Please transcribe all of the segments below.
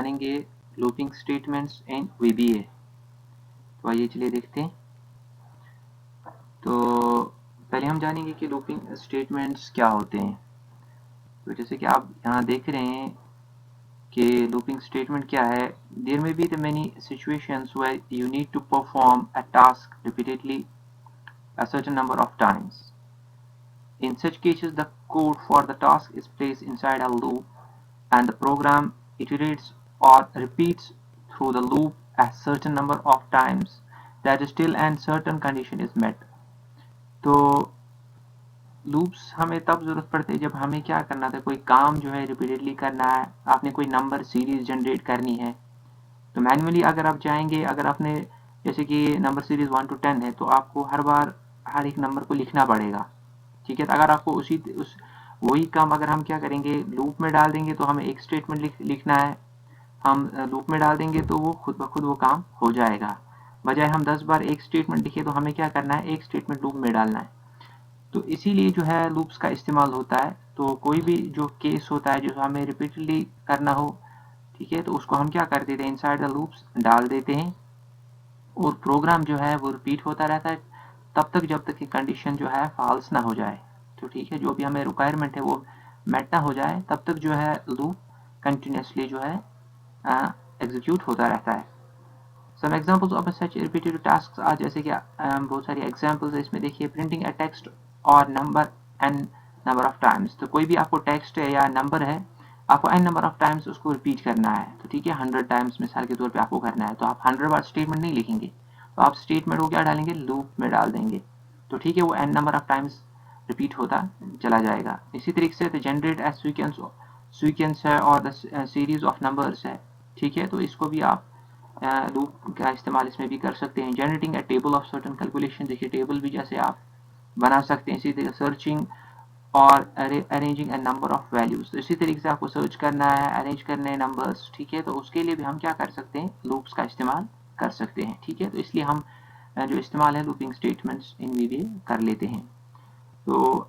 जानेंगे looping statements in VBA। तो आइए चलिए देखते हैं। तो पहले हम जानेंगे कि लूपिंग स्टेटमेंट्स क्या होते हैं। तो जैसे कि आप यहाँ देख रहे हैं कि लूपिंग स्टेटमेंट क्या है। There may be the many situations where you need to perform a task repeatedly a certain number of times. In such cases, the code for the task is placed inside a loop and the program iterates or repeats through the loop a certain number of times that is till and certain condition is met. तो loops हमें तब जरूरत पड़ती है जब हमें क्या करना था, कोई काम जो है रिपीटेडली करना है, आपने कोई नंबर सीरीज जनरेट करनी है। तो मैन्युअली अगर आप जाएंगे, अगर आपने जैसे कि नंबर सीरीज 1 to 10 है तो आपको हर बार हर एक नंबर को लिखना पड़ेगा, ठीक है। तो अगर आपको वही काम अगर हम क्या करेंगे, लूप में डाल देंगे तो हमें एक स्टेटमेंट लिखना है, हम लूप में डाल देंगे तो वो खुद ब खुद वो काम हो जाएगा। बजाय हम 10 बार एक स्टेटमेंट लिखे तो हमें क्या करना है, एक स्टेटमेंट लूप में डालना है। तो इसीलिए जो है लूप्स का इस्तेमाल होता है। तो कोई भी जो केस होता है जो हमें रिपीटेडली करना हो, ठीक है, तो उसको हम क्या कर देते हैं, इनसाइड द लूप्स डाल देते हैं और प्रोग्राम जो है वो रिपीट होता रहता है तब तक जब तक कि कंडीशन जो है फॉल्स ना हो जाए। तो ठीक है, जो भी हमें रिक्वायरमेंट है वो मेट ना हो जाए तब तक जो है लूप कंटिन्यूसली जो है एग्जीक्यूट होता रहता है। Some examples of such repeated tasks आज, जैसे कि बहुत सारी एग्जांपल्स है इसमें। देखिए, प्रिंटिंग अ टेक्स्ट और number n number of times. तो कोई भी आपको टेक्स्ट है या नंबर है, आपको एन नंबर ऑफ टाइम्स उसको रिपीट करना है। तो ठीक है, 100 टाइम्स मिसाल के तौर पे आपको करना है, तो आप 100 बार स्टेटमेंट नहीं लिखेंगे, तो आप स्टेटमेंट को क्या डालेंगे, लूप में डाल देंगे। तो ठीक है, वो n number of times repeat होता चला जाएगा। इसी तरीके से जनरेट एज सीक्वेंस है और सीरीज ऑफ नंबर्स है, ठीक है। तो इसको भी आप लूप का इस्तेमाल इसमें भी कर सकते हैं। Generating a table of certain calculation, देखिए टेबल भी जैसे आप बना सकते हैं। इसी तरीके सर्चिंग और arranging a number of values, तो इसी तरीके से आपको सर्च करना है, अरेंज करने हैं नंबर्स, ठीक है। तो उसके लिए भी हम क्या कर सकते हैं, लूप्स का इस्तेमाल कर सकते हैं, ठीक है। तो इसलिए हम जो इस्तेमाल है लूपिंग स्टेटमेंट्स इन VBA कर लेते हैं। तो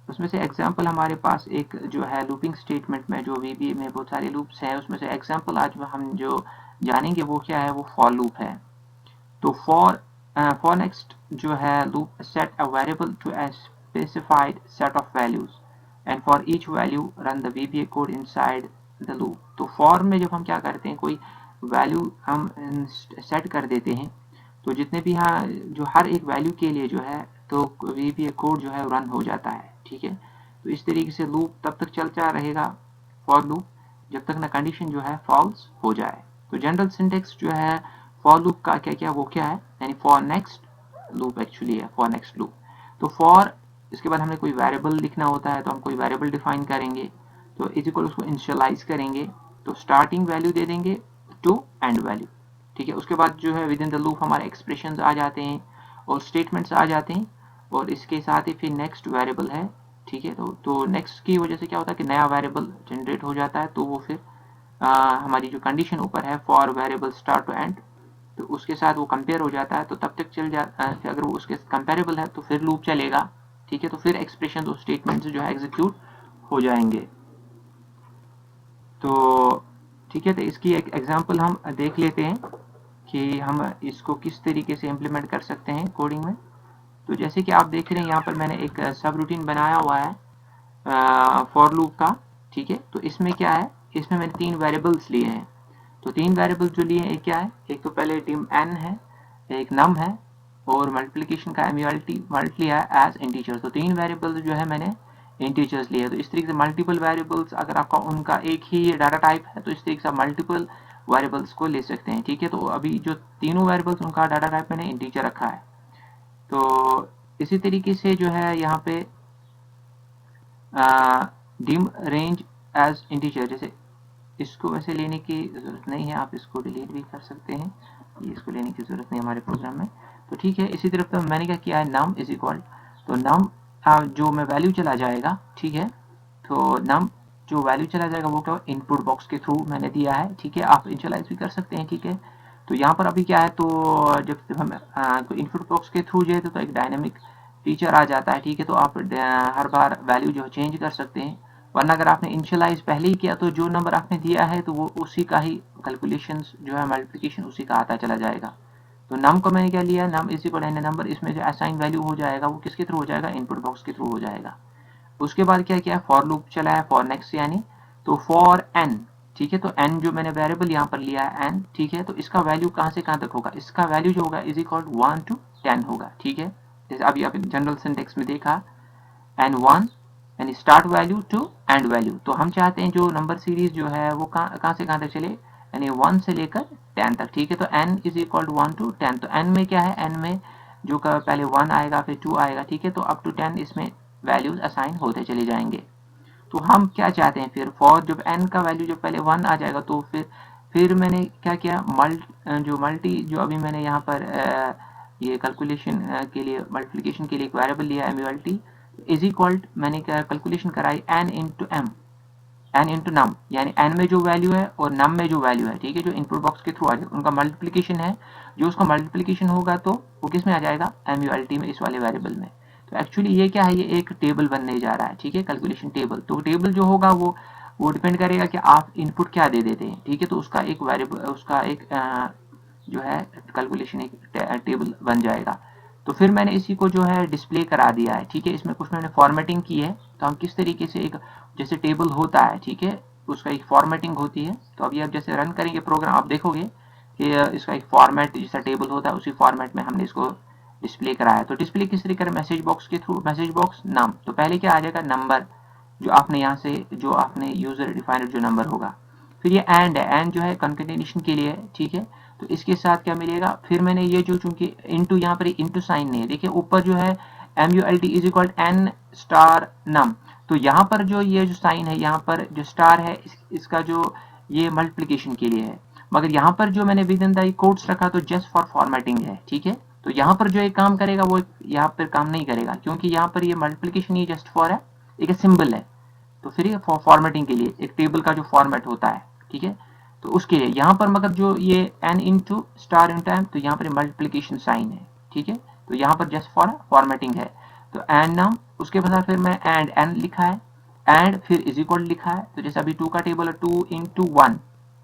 उसमें से एग्जाम्पल हमारे पास एक जो है लूपिंग स्टेटमेंट में, जो VBA में बहुत सारे लूप्स हैं, उसमें से एग्जाम्पल आज हम जो जानेंगे वो क्या है, वो फॉर लूप है। तो फॉर नेक्स्ट जो है loop set a variable to a specified set of values and for each value run the VBA code inside the loop। तो फॉर में जब हम क्या करते हैं, कोई वैल्यू हम सेट कर देते हैं, तो जितने भी यहाँ जो हर एक वैल्यू के लिए जो है तो VBA कोड जो है रन हो जाता है, ठीक है। तो इस तरीके से लूप तब तक चलता रहेगा, फॉर लूप, जब तक ना कंडीशन जो है फॉल्स हो जाए। तो जनरल सिंटेक्स जो है फॉर लूप का क्या क्या, वो क्या है, यानी फॉर नेक्स्ट लूप एक्चुअली है, फॉर नेक्स्ट लूप। तो फॉर, इसके बाद हमें कोई वेरिएबल लिखना होता है तो हम कोई वेरिएबल डिफाइन करेंगे, तो इज इक्वल उसको इनिशियलाइज करेंगे, तो स्टार्टिंग वैल्यू दे देंगे टू एंड वैल्यू, ठीक है। उसके बाद जो है विद इन द लूप हमारे एक्सप्रेशन आ जाते हैं और स्टेटमेंट्स आ जाते हैं, और इसके साथ ही फिर नेक्स्ट वेरिएबल है, ठीक है। तो नेक्स्ट की वजह से क्या होता है कि नया वेरिएबल जनरेट हो जाता है, तो वो फिर हमारी जो कंडीशन ऊपर है for variable start to end, तो उसके साथ वो कंपेयर हो जाता है, तो तब तक चल जाता है। अगर वो उसके कंपेरेबल है तो फिर लूप चलेगा, ठीक है। तो फिर एक्सप्रेशन और स्टेटमेंट जो है एग्जीक्यूट हो जाएंगे। तो ठीक है, तो इसकी एक एग्जांपल हम देख लेते हैं कि हम इसको किस तरीके से इम्प्लीमेंट कर सकते हैं कोडिंग में। तो जैसे कि आप देख रहे हैं यहाँ पर मैंने एक सब रूटीन बनाया हुआ है फॉर लूप का, ठीक है। तो इसमें क्या है, इसमें मैंने 3 वेरिएबल्स लिए हैं। तो 3 वेरिएबल्स जो लिए हैं, एक क्या है, एक तो पहले dim n है, एक num है, और मल्टीप्लिकेशन का मल्ट लिया है एज इंटीजर। तो 3 वेरिएबल्स जो है मैंने इंटीजर्स लिए। तो इस तरीके से मल्टीपल वेरिएबल्स अगर आपका उनका एक ही डाटा टाइप है तो इस तरीके से मल्टीपल वेरिएबल्स को ले सकते हैं, ठीक है। तो अभी जो तीनों वेरिएबल्स उनका डाटा टाइप मैंने इंटीजर रखा है। तो इसी तरीके से जो है यहाँ पे डिम रेंज एज इंटीजर, जैसे इसको वैसे लेने की ज़रूरत नहीं है, आप इसको डिलीट भी कर सकते हैं, ये इसको लेने की ज़रूरत नहीं हमारे प्रोग्राम में। तो ठीक है, इसी तरफ तो मैंने क्या किया है, नम इज इक्वल, तो नम जो मैं वैल्यू चला जाएगा, ठीक है। तो नम जो वैल्यू चला जाएगा वो क्या इनपुट बॉक्स के थ्रू मैंने दिया है, ठीक है। आप इनिशियलाइज भी कर सकते हैं, ठीक है। तो यहाँ पर अभी क्या है, तो जब हम तो इनपुट बॉक्स के थ्रू जो है तो एक डायनेमिक फीचर आ जाता है, ठीक है। तो आप हर बार वैल्यू जो चेंज कर सकते हैं। वरना अगर आपने इनिशियलाइज पहले ही किया तो जो नंबर आपने दिया है तो वो उसी का ही कैलकुलेशन जो है मल्टीप्लिकेशन उसी का आता चला जाएगा। तो नम को मैंने क्या लिया, num is equal n number, इसमें जो असाइन वैल्यू हो जाएगा वो किसके थ्रू हो जाएगा, इनपुट बॉक्स के थ्रू हो जाएगा। उसके बाद क्या किया, फॉर लूप चलाया, फॉर नेक्स्ट यानी, तो फॉर एन, ठीक है, तो एन जो मैंने वेरिएबल यहाँ पर लिया है एन, ठीक है, तो इसका वैल्यू कहाँ से कहाँ तक होगा, इसका वैल्यू जो होगा इज इक्वल 1 to 10 होगा, ठीक है। जैसे अभी आप जनरल सिंटेक्स में देखा एन 1 यानी start value to end value, तो हम चाहते हैं जो नंबर सीरीज जो है वो कहाँ से कहाँ तक चले, यानी 1 से लेकर 10 तक, ठीक है। तो n is equal to 1 to 10, तो n में क्या है, n में जो का पहले 1 आएगा फिर 2 आएगा, ठीक है, तो अप टू 10 इसमें वैल्यूज असाइन होते चले जाएंगे। तो हम क्या चाहते हैं फिर, फॉर जब n का वैल्यू जब पहले 1 आ जाएगा तो फिर मैंने क्या किया, मल्टी जो अभी मैंने यहाँ पर ये कैलकुलेशन के लिए मल्टीप्लिकेशन के लिए एक वेरिएबल लिया है मल्टी इज इक्वल, मैंने क्या कैलकुलेशन कराई n into m, n into num, यानी n में जो वैल्यू है और नम में जो वैल्यू है, ठीक है, जो इनपुट बॉक्स के थ्रू आ जाएगा उनका मल्टीप्लिकेशन है, जो उसका मल्टीप्लिकेशन होगा तो वो किस में आ जाएगा, MULT में, इस वाले वेरिएबल में। तो एक्चुअली ये क्या है, ये एक टेबल बनने जा रहा है, ठीक है, कैलकुलेशन टेबल। तो टेबल जो होगा वो डिपेंड करेगा कि आप इनपुट क्या दे देते हैं, ठीक है, तो उसका एक वेरिएबल, उसका एक जो है कैलकुलेशन एक टेबल बन जाएगा। तो फिर मैंने इसी को जो है डिस्प्ले करा दिया है, ठीक है, इसमें कुछ मैंने फॉर्मेटिंग की है। तो हम किस तरीके से एक जैसे टेबल होता है, ठीक है, उसका एक फॉर्मेटिंग होती है। तो अभी आप जैसे रन करेंगे प्रोग्राम, आप देखोगे कि इसका एक फॉर्मेट जैसा टेबल होता है, उसी फॉर्मेट में हमने इसको डिस्प्ले कराया। तो डिस्प्ले किस तरीके का, मैसेज बॉक्स के थ्रू, मैसेज बॉक्स नाम, तो पहले क्या आ जाएगा, नंबर जो आपने यहाँ से जो आपने यूजर डिफाइंड जो नंबर होगा। फिर ये एंड है, एंड जो है कंकेटेनेशन के लिए, ठीक है, तो इसके साथ क्या मिलेगा, फिर मैंने ये जो चूंकि इंटू यहाँ पर इंटू साइन नहीं है, देखिए ऊपर जो है MULT is equal n star num, तो यहाँ पर जो ये जो साइन है, यहाँ पर जो स्टार है, इसका जो ये मल्टीप्लिकेशन के लिए है, मगर यहाँ पर जो मैंने विद इन द कोट्स रखा तो जस्ट फॉर फॉर्मेटिंग है, ठीक है। तो यहाँ पर जो एक काम करेगा वो यहाँ पर काम नहीं करेगा, क्योंकि यहाँ पर ये मल्टीप्लिकेशन ही जस्ट फॉर है, एक सिंबल है। तो फिर ये फॉर्मेटिंग के लिए एक टेबल का जो फॉर्मेट होता है, ठीक है, तो उसके लिए यहाँ पर मगर जो ये n into star into m, तो यहाँ पर मल्टीप्लिकेशन साइन है, ठीक है, तो यहाँ पर जस्ट फॉर फॉर्मेटिंग है। तो एंड नाम, उसके बाद फिर मैं एंड n लिखा है, एंड फिर इज इक्वल लिखा है, तो जैसे अभी 2 का टेबल है 2 इंटू 1,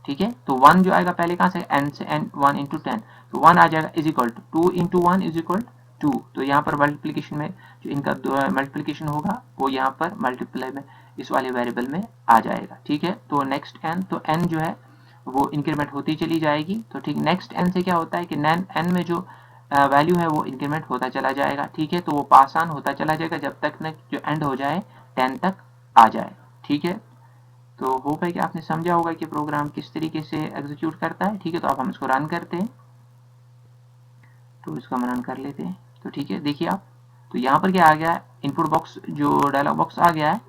ठीक है, तो 1 जो आएगा पहले कहाँ से, n से, n 1 इंटू 10, तो 1 आ जाएगा is equal to 2 into 1 is equal 2, तो यहाँ पर मल्टीप्लिकेशन में जो इनका मल्टीप्लिकेशन होगा वो यहाँ पर मल्टीप्लाई में इस वाले वेरिएबल में आ जाएगा, ठीक है। तो नेक्स्ट n, तो n जो है वो इंक्रीमेंट होती चली जाएगी। तो ठीक, नेक्स्ट n से क्या होता है कि n में जो वैल्यू है वो इंक्रीमेंट होता चला जाएगा, ठीक है, तो वो पास ऑन होता चला जाएगा जब तक न जो एंड हो जाए 10 तक आ जाए, ठीक है। तो होप है कि आपने समझा होगा कि प्रोग्राम किस तरीके से एग्जीक्यूट करता है, ठीक है। तो अब हम इसको रन करते हैं, तो इसको हम रन कर लेते हैं। तो ठीक है, देखिए आप, तो यहाँ पर क्या आ गया, इनपुट बॉक्स जो डायलॉग बॉक्स आ गया है,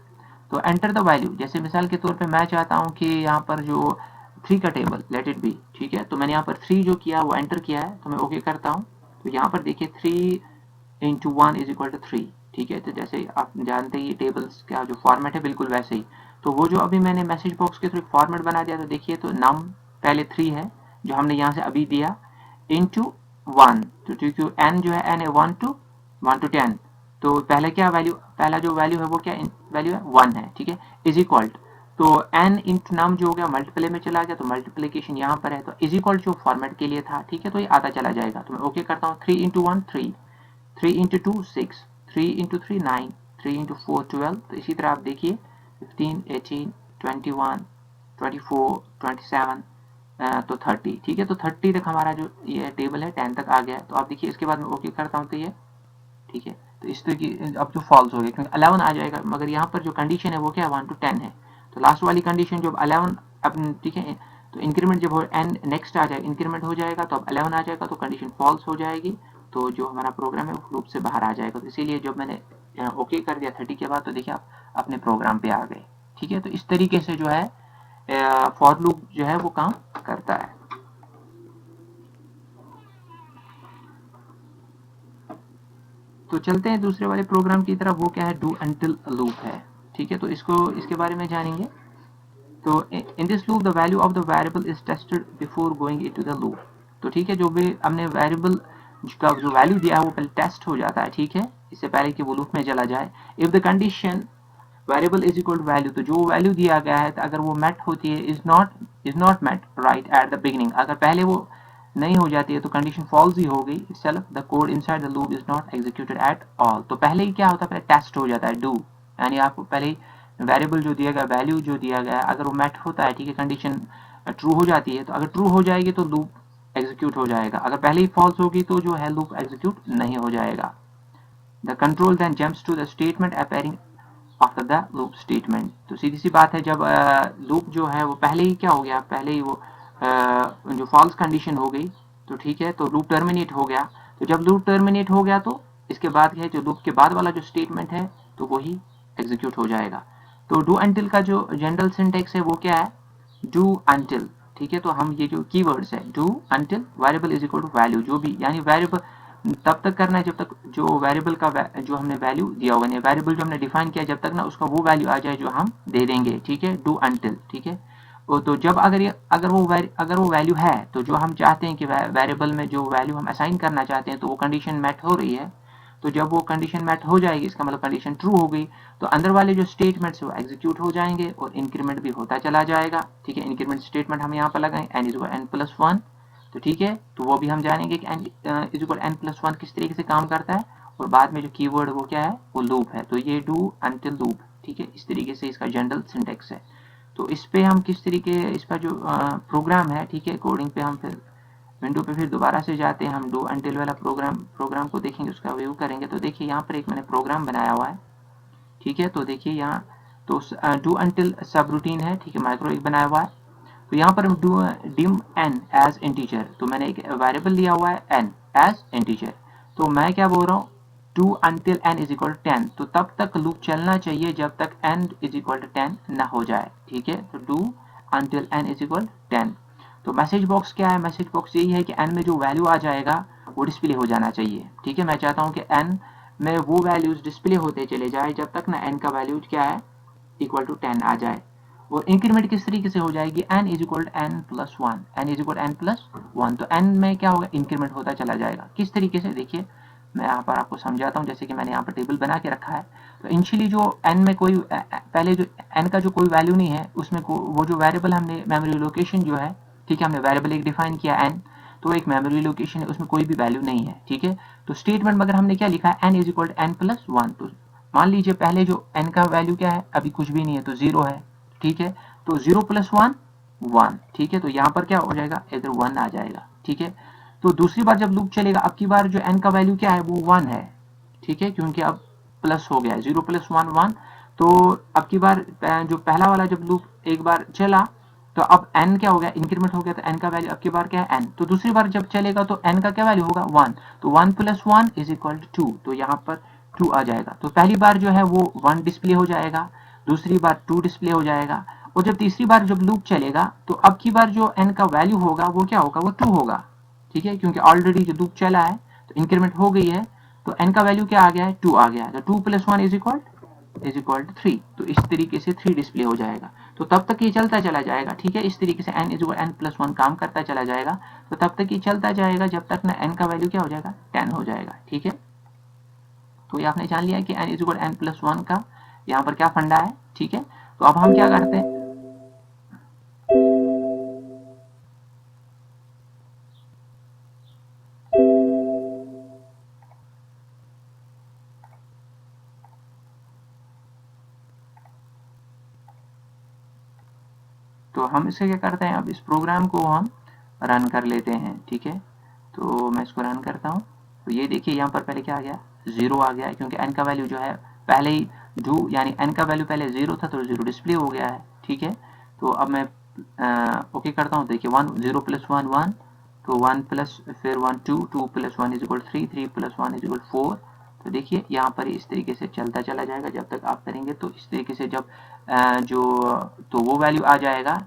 तो एंटर द वैल्यू, जैसे मिसाल के तौर पे मैं चाहता हूँ कि यहाँ पर जो 3 का टेबल लेट इट बी, ठीक है, तो मैंने यहाँ पर 3 जो किया वो एंटर किया है, तो मैं ओके करता हूँ। तो यहाँ पर देखिए 3 इंटू 1 इज इक्वल टू 3, ठीक है, तो जैसे आप जानते हैं ये टेबल्स का जो फॉर्मेट है बिल्कुल वैसे ही। तो वो जो अभी मैंने मैसेज बॉक्स के थ्रू फॉर्मेट बना दिया, तो देखिए तो नम पहले 3 है जो हमने यहाँ से अभी दिया, इंटू 1, तो क्योंकि n जो है n है 1 to 10, तो पहले क्या वैल्यू, पहला जो वैल्यू है वो क्या वैल्यू है 1 है, ठीक है, इज इक्वल, तो n इंटू नम जो हो गया मल्टीप्लाई में चला गया, तो मल्टीप्लिकेशन यहाँ पर है, तो इज इक्वल जो फॉर्मेट के लिए था, ठीक है, तो ये आता चला जाएगा। तो मैं ओके करता हूँ, 3 इंटू 1 3, 3 इंटू 2 6, 3 इंटू 3 9, 3 इंटू 4 12, तो इसी तरह आप देखिए 15 18 21 24 27 तो 30, ठीक है, तो 30 तक हमारा जो ये टेबल है 10 तक आ गया है। तो आप देखिए इसके बाद में ओके करता हूँ तो ये ठीक है, तो इस तरह की अब जो फॉल्स हो गया क्योंकि 11 आ जाएगा, मगर यहाँ पर जो कंडीशन है वो क्या 1 to 10 है, तो लास्ट वाली कंडीशन जब 11 अब ठीक है, तो इंक्रीमेंट जब एन नेक्स्ट आ जाए इंक्रीमेंट हो जाएगा, तो अब 11 आ जाएगा, तो कंडीशन फॉल्स हो जाएगी, तो जो हमारा प्रोग्राम है वो लूप से बाहर आ जाएगा। तो इसीलिए जब मैंने ओके कर दिया 30 के बाद, तो देखिए आप अपने प्रोग्राम पे आ गए, ठीक है। तो इस तरीके से जो है फॉर लूप जो है वो काम करता है। तो चलते हैं दूसरे वाले प्रोग्राम की तरफ, वो क्या है, डू अंटिल लूप है, ठीक है, तो इसके बारे में जानेंगे। तो in this loop the value of the variable is tested before going into the loop, तो ठीक है, जो भी हमने वेरिएबल का जो वैल्यू दिया है वो पहले टेस्ट हो जाता है, ठीक है, इससे पहले कि वो लूप में चला जाए। If the condition variable is equal to value, तो जो वैल्यू दिया गया है तो अगर वो मेट होती है, is not met right at the beginning, अगर पहले वो नहीं हो जाती है तो कंडीशन फॉल्स ही हो गई itself, the code inside the loop is not executed at all. तो पहले ही क्या होता है, पहले टेस्ट हो जाता है डू, यानी आपको पहले ही वेरिएबल जो दिया गया, वैल्यू जो दिया गया, अगर वो मेट होता है, ठीक है, कंडीशन ट्रू हो जाती है, तो अगर ट्रू हो जाएगी तो लूप एग्जीक्यूट हो जाएगा, अगर पहले ही फॉल्स होगी तो जो है लूप एग्जीक्यूट नहीं हो जाएगा। The control then jumps to the statement appearing after the loop statement. तो सीधी सी बात है, जब लूप जो है वो पहले ही क्या हो गया, पहले ही वो जो फॉल्स कंडीशन हो गई, तो ठीक है, तो लूप टर्मिनेट हो गया। तो जब लूप टर्मिनेट हो गया तो इसके बाद क्या है, जो लूप के बाद वाला जो स्टेटमेंट है तो वही एग्जीक्यूट हो जाएगा। तो डू अंटिल का जो जनरल सिंटेक्स है वो क्या है, डू अंटिल, ठीक है। तो हम ये जो कीवर्ड्स है, do until variable is equal to value, जो भी यानी वेरिएबल तब तक करना है जब तक जो वेरिएबल का जो हमने वैल्यू दिया होगा, वेरिएबल जो हमने डिफाइन किया, जब तक ना उसका वो वैल्यू आ जाए जो हम दे देंगे, ठीक है, डू अंटिल, ठीक है। तो जब अगर वो वैल्यू है, तो जो हम चाहते हैं कि वेरिएबल में जो वैल्यू हम असाइन करना चाहते हैं तो वो कंडीशन मैट हो रही है, तो जब वो कंडीशन मैट हो जाएगी, इसका मतलब कंडीशन ट्रू हो गई, तो अंदर वाले जो स्टेटमेंट्स वो एग्जीक्यूट हो जाएंगे और इंक्रीमेंट भी होता चला जाएगा, ठीक है। इंक्रीमेंट स्टेटमेंट हम यहाँ पर लगाएं n इज इक्वल n+1, तो ठीक है, तो वो भी हम जानेंगे कि n इज इक्वल n+1 किस तरीके से काम करता है, और बाद में जो कीवर्ड वो क्या है, वो लूप है। तो ये डू अंटिल लूप, ठीक है, इस तरीके से इसका जनरल सिंटेक्स है। तो इस पे हम किस तरीके, इस पर जो प्रोग्राम है, ठीक है, कोडिंग पे हम फिर विंडो पे फिर दोबारा से जाते हैं, हम डू अंटिल वाला प्रोग्राम को देखेंगे, उसका व्यू करेंगे। तो देखिए यहाँ पर एक मैंने प्रोग्राम बनाया हुआ है, ठीक है। तो देखिए यहाँ तो डू अंटिल सब रूटीन है, ठीक है, माइक्रो एक बनाया हुआ है। तो यहाँ पर do dim n as integer, तो मैंने एक वेरिएबल लिया हुआ है n एज इंटीजर। तो मैं क्या बोल रहा हूँ, do until n is equal 10, तो तब तक लूप चलना चाहिए जब तक n इज इक्वल 10 ना हो जाए, ठीक है। तो do until n is equal 10। तो मैसेज बॉक्स क्या है, मैसेज बॉक्स यही है कि n में जो वैल्यू आ जाएगा वो डिस्प्ले हो जाना चाहिए, ठीक है। मैं चाहता हूँ कि n में वो वैल्यूज डिस्प्ले होते चले जाए जब तक ना n का वैल्यू क्या है, इक्वल टू 10 आ जाए। और इंक्रीमेंट किस तरीके से हो जाएगी, n is equal n+1, n is equal n+1, तो n में क्या होगा, इंक्रीमेंट होता चला जाएगा। किस तरीके से, देखिए मैं यहाँ पर आपको समझाता हूँ, जैसे कि मैंने यहाँ पर टेबल बना के रखा है। तो इनिशियली जो n में कोई पहले जो n का जो कोई वैल्यू नहीं है, उसमें वो जो वेरिएबल हमने मेमोरी लोकेशन जो है, ठीक है, हमने वेरिएबल एक डिफाइन किया n, तो एक मेमोरी लोकेशन है, उसमें कोई भी वैल्यू नहीं है, ठीक है। तो स्टेटमेंट में अगर हमने क्या लिखा है, n इज इक्वल n+1, तो मान लीजिए पहले जो n का वैल्यू क्या है, अभी कुछ भी नहीं है, तो 0 है, ठीक है। तो 0+1 1, ठीक है। तो यहाँ पर क्या हो जाएगा, इधर 1 आ जाएगा, ठीक है। तो दूसरी बार जब लूप चलेगा, अब की बार जो n का वैल्यू क्या है, वो 1 है, ठीक है, क्योंकि अब प्लस हो गया है, 0+1 1। तो अब की बार जो पहला वाला जब लूप एक बार चला, तो अब n क्या हो गया, इंक्रीमेंट हो गया, तो n का वैल्यू अब की बार क्या है, n। तो दूसरी बार जब चलेगा तो n का क्या वैल्यू होगा, 1, तो 1+1 इज इक्वल टू 2, तो यहाँ पर 2 आ जाएगा। तो पहली बार जो है वो 1 डिस्प्ले हो जाएगा, दूसरी बार 2 डिस्प्ले हो जाएगा, और जब तीसरी बार जब लूप चलेगा तो अब की बार जो n का वैल्यू होगा वो क्या होगा, वो 2 होगा, ठीक है, क्योंकि ऑलरेडी जो लूप चला है तो इंक्रीमेंट हो गई है, तो n का वैल्यू क्या आ गया है, 2 आ गया है। तो 2+1 इज इक्वल टू 3, तो इस तरीके से 3 डिस्प्ले हो जाएगा। तो तब तक ये चलता चला जाएगा, ठीक है, इस तरीके से n इज इक्वल n+1 काम करता चला जाएगा। तो तब तक ये चलता जाएगा जब तक ना n का वैल्यू क्या हो जाएगा, 10 हो जाएगा, ठीक है। तो ये आपने जान लिया कि n इज इक्वल n+1 का यहाँ पर क्या फंडा है, ठीक है। तो अब हम क्या करते हैं, तो हम इसे क्या करते हैं, अब इस प्रोग्राम को हम रन कर लेते हैं, ठीक है। तो मैं इसको रन करता हूँ, तो ये देखिए यहाँ पर पहले क्या आ गया, 0 आ गया, क्योंकि n का वैल्यू जो है पहले ही डू, यानी n का वैल्यू पहले 0 था तो 0 डिस्प्ले हो गया है, ठीक है। तो अब मैं ओके करता हूँ, देखिए 0+1 1, तो 1 प्लस फिर 1 2, 2+1 इज इक्वल 3, 3+1 इज इक्वल 4। तो देखिए यहाँ पर इस तरीके से चलता चला जाएगा जब तक आप करेंगे। तो इस तरीके से जब जो तो वो वैल्यू आ जाएगा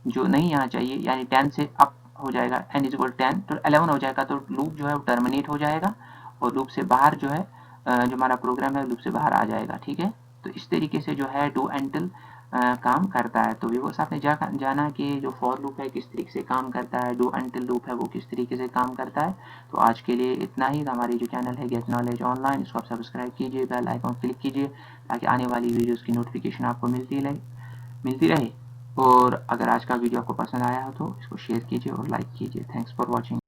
जो नहीं आना चाहिए, यानी 10 से अप हो जाएगा, n इज इक्वल 10, तो 11 हो जाएगा, तो लूप जो है वो टर्मिनेट हो जाएगा और लूप से बाहर जो है जो हमारा प्रोग्राम है लूप से बाहर आ जाएगा, ठीक है। तो इस तरीके से जो है डू एंटिल काम करता है। तो व्यूअर्स आपने जाना कि जो फॉर लूप है किस तरीके से काम करता है, डू अनटिल लूप है वो किस तरीके से काम करता है। तो आज के लिए इतना ही। हमारी जो चैनल है गेट नॉलेज ऑनलाइन, इसको आप सब्सक्राइब कीजिए, बेल आइकॉन क्लिक कीजिए ताकि आने वाली वीडियोज़ की नोटिफिकेशन आपको मिलती रहे। और अगर आज का वीडियो आपको पसंद आया हो तो इसको शेयर कीजिए और लाइक कीजिए। Thanks for watching.